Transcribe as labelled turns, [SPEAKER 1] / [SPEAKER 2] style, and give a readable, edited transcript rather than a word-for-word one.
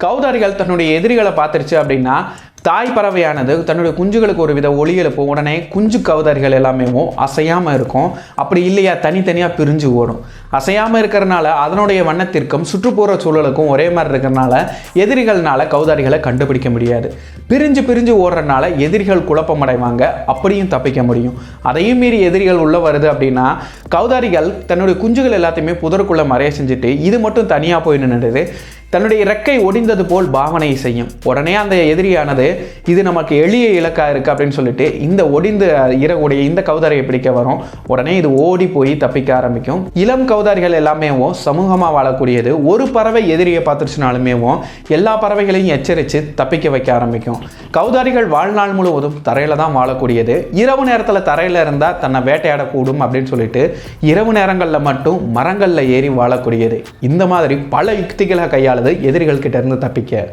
[SPEAKER 1] கௌதாரிகள் தன்னுடைய எதிரிகளை பார்த்துருச்சு அப்படின்னா தாய் பறவையானது தன்னுடைய குஞ்சுகளுக்கு ஒரு வித ஒலி எழுப்பும். உடனே குஞ்சு கௌதாரிகள் எல்லாமே அசையாமல் இருக்கும். அப்படி இல்லையா தனித்தனியாக பிரிஞ்சு ஓடும். அசையாமல் இருக்கிறனால அதனுடைய வண்ணத்திற்கும் சுற்றுப்புற சூழலுக்கும் ஒரே மாதிரி இருக்கிறனால எதிரிகள்னால கௌதாரிகளை கண்டுபிடிக்க முடியாது. பிரிஞ்சு ஓடுறதுனால எதிரிகள் குழப்பமடைவாங்க, அப்படியும் தப்பிக்க முடியும். அதையும் மீறி எதிரிகள் உள்ள வருது அப்படின்னா கௌதாரிகள் தன்னுடைய குஞ்சுகள் எல்லாத்தையுமே புதருக்குள்ளே மறைய செஞ்சுட்டு இது மட்டும் தனியாக போய் நின்றுடுது. தன்னுடைய இறக்கை ஒடிந்தது போல் பாவனை செய்யும். உடனே அந்த எதிரியானது இது நமக்கு எளிய இலக்கா இருக்குது அப்படின்னு சொல்லிட்டு இந்த ஒடிந்து இறகுடைய இந்த கௌதாரியை பிடிக்க வரும். உடனே இது ஓடி போய் தப்பிக்க ஆரம்பிக்கும். இளம் கௌதாரிகள் எல்லாமே சமூகமாக வாழக்கூடியது. ஒரு பறவை எதிரியை பார்த்துருச்சுனாலுமே எல்லா பறவைகளையும் எச்சரித்து தப்பிக்க வைக்க ஆரம்பிக்கும். கௌதாரிகள் வாழ்நாள் முழுவதும் தரையில் தான் வாழக்கூடியது. இரவு நேரத்தில் தரையில் இருந்தால் தன்னை வேட்டையாடக்கூடும் அப்படின்னு சொல்லிட்டு இரவு நேரங்களில் மட்டும் மரங்களில் ஏறி வாழக்கூடியது. இந்த மாதிரி பல யுக்திகளை கையாளுது எதிரிகள் கிட்ட இருந்து தப்பிக்க.